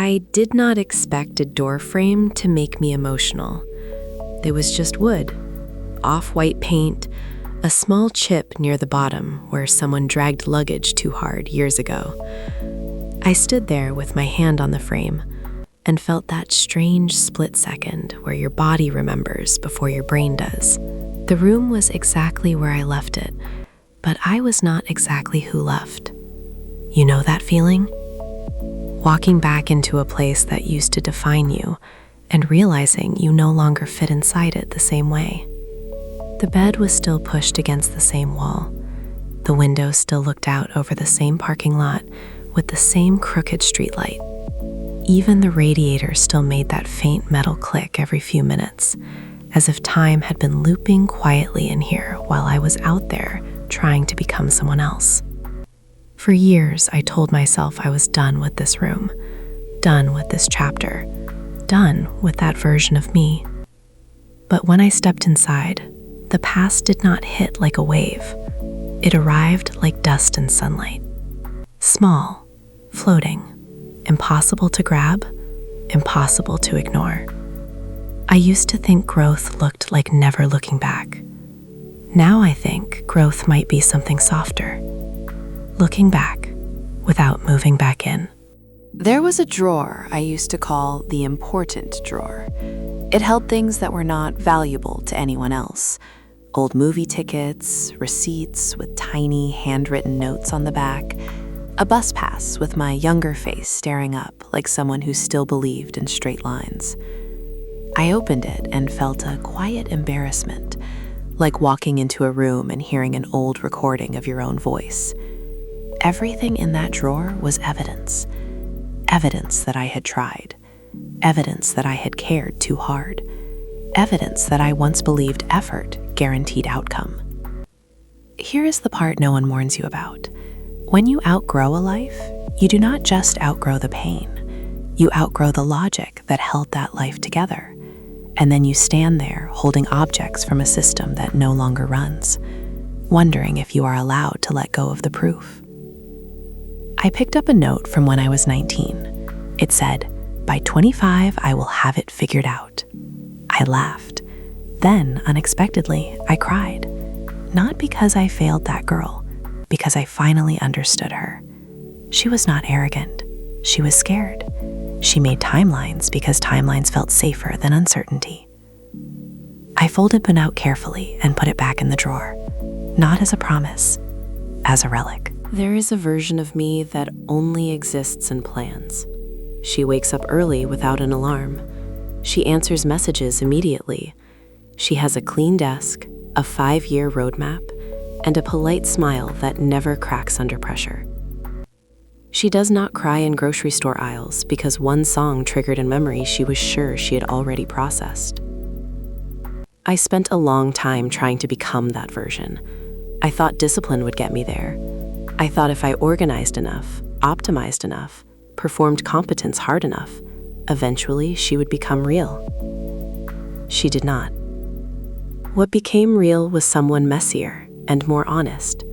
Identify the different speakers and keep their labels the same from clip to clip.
Speaker 1: I did not expect a door frame to make me emotional. It was just wood, off-white paint, a small chip near the bottom where someone dragged luggage too hard years ago. I stood there with my hand on the frame and felt that strange split second where your body remembers before your brain does. The room was exactly where I left it, but I was not exactly who left. You know that feeling? Walking back into a place that used to define you and realizing you no longer fit inside it the same way. The bed was still pushed against the same wall. The window still looked out over the same parking lot with the same crooked streetlight. Even the radiator still made that faint metal click every few minutes, as if time had been looping quietly in here while I was out there trying to become someone else. For years, I told myself I was done with this room, done with this chapter, done with that version of me. But when I stepped inside, the past did not hit like a wave. It arrived like dust in sunlight. Small, floating, impossible to grab, impossible to ignore. I used to think growth looked like never looking back. Now I think growth might be something softer. Looking back without moving back in.
Speaker 2: There was a drawer I used to call the important drawer. It held things that were not valuable to anyone else. Old movie tickets, receipts with tiny handwritten notes on the back, a bus pass with my younger face staring up like someone who still believed in straight lines. I opened it and felt a quiet embarrassment, like walking into a room and hearing an old recording of your own voice. Everything in that drawer was evidence. Evidence that I had tried. Evidence that I had cared too hard. Evidence that I once believed effort guaranteed outcome. Here is the part no one warns you about. When you outgrow a life, you do not just outgrow the pain. You outgrow the logic that held that life together. And then you stand there holding objects from a system that no longer runs, wondering if you are allowed to let go of the proof. I picked up a note from when I was 19. It said, "By 25, I will have it figured out." I laughed. Then, unexpectedly, I cried. Not because I failed that girl, because I finally understood her. She was not arrogant. She was scared. She made timelines because timelines felt safer than uncertainty. I folded the note carefully and put it back in the drawer, not as a promise, as a relic.
Speaker 1: There is a version of me that only exists in plans. She wakes up early without an alarm. She answers messages immediately. She has a clean desk, a 5-year roadmap, and a polite smile that never cracks under pressure. She does not cry in grocery store aisles because one song triggered a memory she was sure she had already processed. I spent a long time trying to become that version. I thought discipline would get me there. I thought if I organized enough, optimized enough, performed competence hard enough, eventually she would become real. She did not. What became real was someone messier and more honest,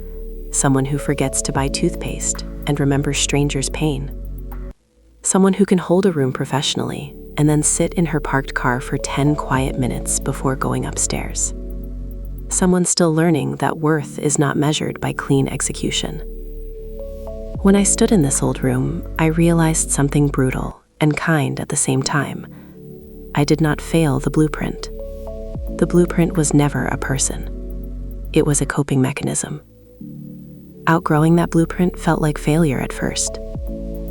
Speaker 1: someone who forgets to buy toothpaste and remembers strangers' pain, someone who can hold a room professionally and then sit in her parked car for 10 quiet minutes before going upstairs, someone still learning that worth is not measured by clean execution. When I stood in this old room, I realized something brutal and kind at the same time. I did not fail the blueprint. The blueprint was never a person. It was a coping mechanism. Outgrowing that blueprint felt like failure at first.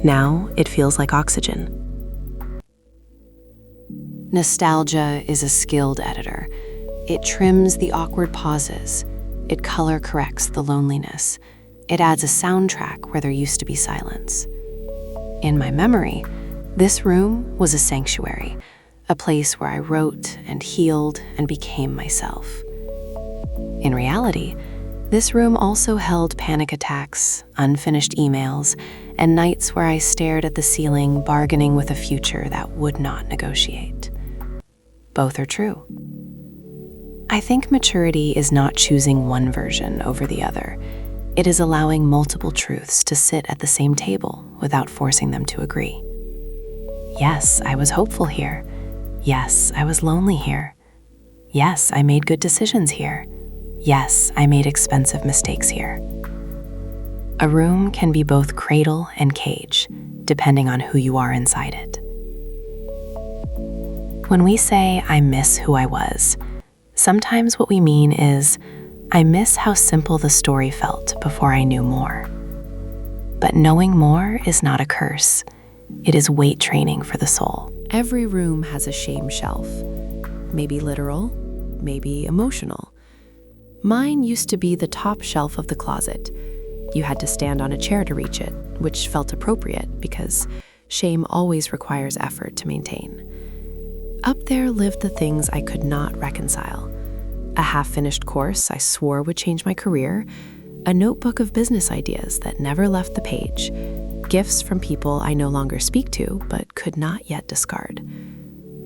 Speaker 1: Now it feels like oxygen.
Speaker 2: Nostalgia is a skilled editor. It trims the awkward pauses. It color corrects the loneliness. It adds a soundtrack where there used to be silence. In my memory, this room was a sanctuary, a place where I wrote and healed and became myself. In reality, this room also held panic attacks, unfinished emails, and nights where I stared at the ceiling, bargaining with a future that would not negotiate. Both are true. I think maturity is not choosing one version over the other. It is allowing multiple truths to sit at the same table without forcing them to agree. Yes, I was hopeful here. Yes, I was lonely here. Yes, I made good decisions here. Yes, I made expensive mistakes here. A room can be both cradle and cage, depending on who you are inside it. When we say, I miss who I was, sometimes what we mean is, I miss how simple the story felt before I knew more. But knowing more is not a curse. It is weight training for the soul.
Speaker 1: Every room has a shame shelf. Maybe literal, maybe emotional. Mine used to be the top shelf of the closet. You had to stand on a chair to reach it, which felt appropriate because shame always requires effort to maintain. Up there lived the things I could not reconcile. A half-finished course I swore would change my career, a notebook of business ideas that never left the page, gifts from people I no longer speak to but could not yet discard.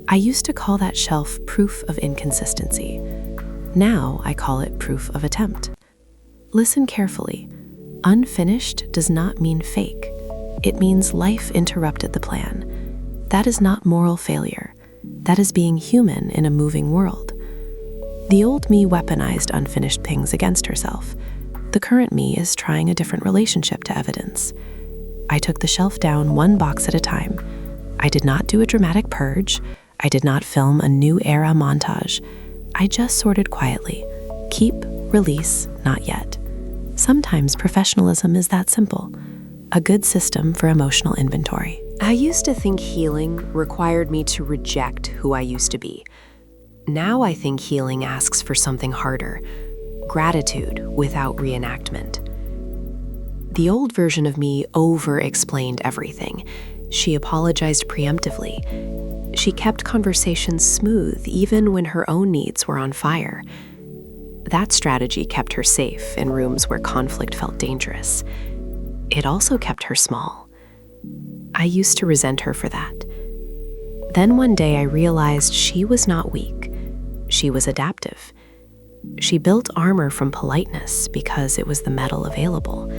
Speaker 1: I used to call that shelf proof of inconsistency. Now I call it proof of attempt. Listen carefully. Unfinished does not mean fake. It means life interrupted the plan. That is not moral failure. That is being human in a moving world. The old me weaponized unfinished things against herself. The current me is trying a different relationship to evidence. I took the shelf down one box at a time. I did not do a dramatic purge. I did not film a new era montage. I just sorted quietly. Keep, release, not yet. Sometimes professionalism is that simple. A good system for emotional inventory. I used to think healing required me to reject who I used to be. Now I think healing asks for something harder. Gratitude without reenactment. The old version of me over-explained everything. She apologized preemptively. She kept conversations smooth even when her own needs were on fire. That strategy kept her safe in rooms where conflict felt dangerous. It also kept her small. I used to resent her for that. Then one day I realized she was not weak. She was adaptive. She built armor from politeness because it was the metal available.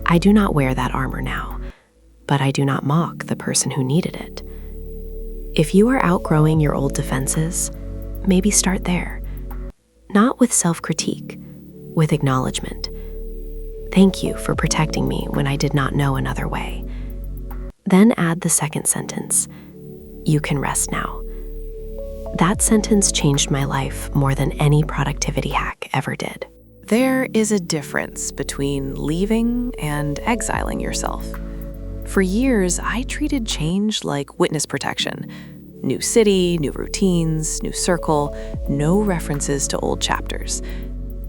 Speaker 1: I do not wear that armor now, but I do not mock the person who needed it. If you are outgrowing your old defenses, maybe start there. Not with self-critique, with acknowledgement. Thank you for protecting me when I did not know another way. Then add the second sentence. You can rest now. That sentence changed my life more than any productivity hack ever did.
Speaker 2: There is a difference between leaving and exiling yourself. For years, I treated change like witness protection. New city, new routines, new circle, no references to old chapters.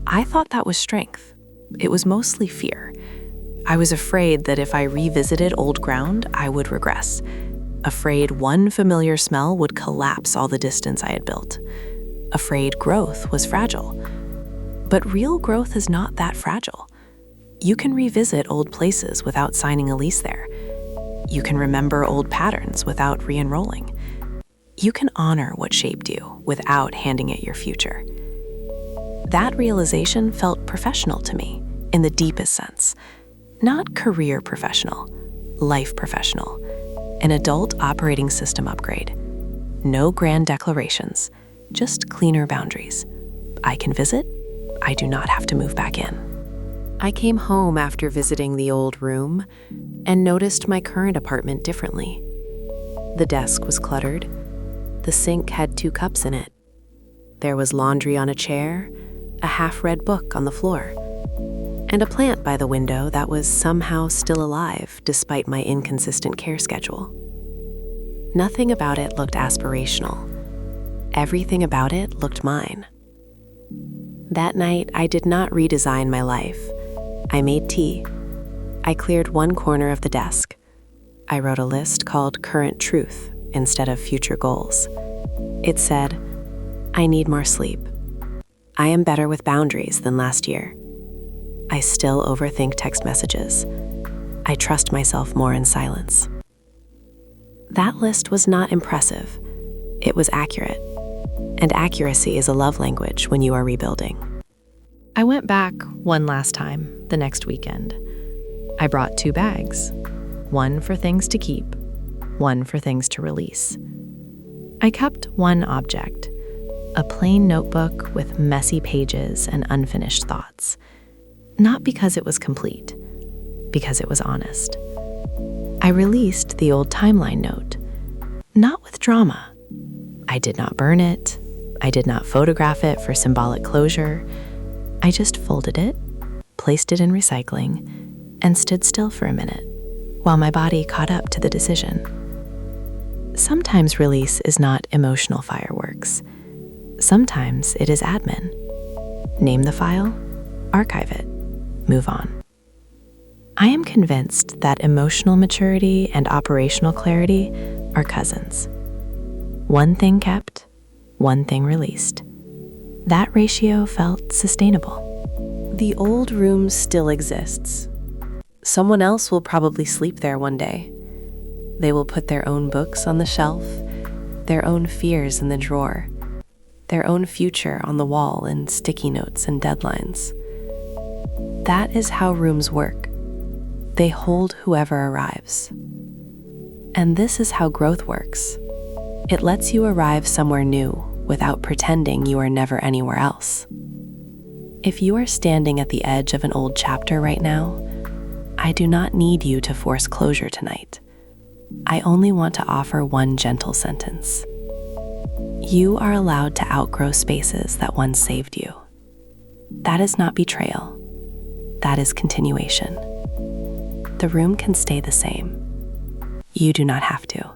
Speaker 2: I thought that was strength. It was mostly fear. I was afraid that if I revisited old ground, I would regress. Afraid one familiar smell would collapse all the distance I had built. Afraid growth was fragile. But real growth is not that fragile. You can revisit old places without signing a lease there. You can remember old patterns without re-enrolling. You can honor what shaped you without handing it your future. That realization felt professional to me in the deepest sense. Not career professional, life professional. An adult operating system upgrade. No grand declarations, just cleaner boundaries. I can visit. I do not have to move back in. I came home after visiting the old room and noticed my current apartment differently. The desk was cluttered. The sink had 2 cups in it. There was laundry on a chair, a half-read book on the floor, and a plant by the window that was somehow still alive despite my inconsistent care schedule. Nothing about it looked aspirational. Everything about it looked mine. That night, I did not redesign my life. I made tea. I cleared one corner of the desk. I wrote a list called Current Truth instead of Future Goals. It said, I need more sleep. I am better with boundaries than last year. I still overthink text messages. I trust myself more in silence. That list was not impressive. It was accurate. And accuracy is a love language when you are rebuilding. I went back one last time the next weekend. I brought 2 bags, one for things to keep,
Speaker 1: one for things to release. I kept one object, a plain notebook with messy pages and unfinished thoughts. Not because it was complete, because it was honest. I released the old timeline note, not with drama. I did not burn it. I did not photograph it for symbolic closure. I just folded it, placed it in recycling, and stood still for a minute while my body caught up to the decision. Sometimes release is not emotional fireworks. Sometimes it is admin. Name the file, archive it, move on. I am convinced that emotional maturity and operational clarity are cousins. One thing kept, one thing released. That ratio felt sustainable. The old room still exists. Someone else will probably sleep there one day. They will put their own books on the shelf, their own fears in the drawer, their own future on the wall in sticky notes and deadlines. That is how rooms work. They hold whoever arrives. And this is how growth works. It lets you arrive somewhere new without pretending you are never anywhere else. If you are standing at the edge of an old chapter right now, I do not need you to force closure tonight. I only want to offer one gentle sentence. You are allowed to outgrow spaces that once saved you. That is not betrayal. That is continuation. The room can stay the same. You do not have to.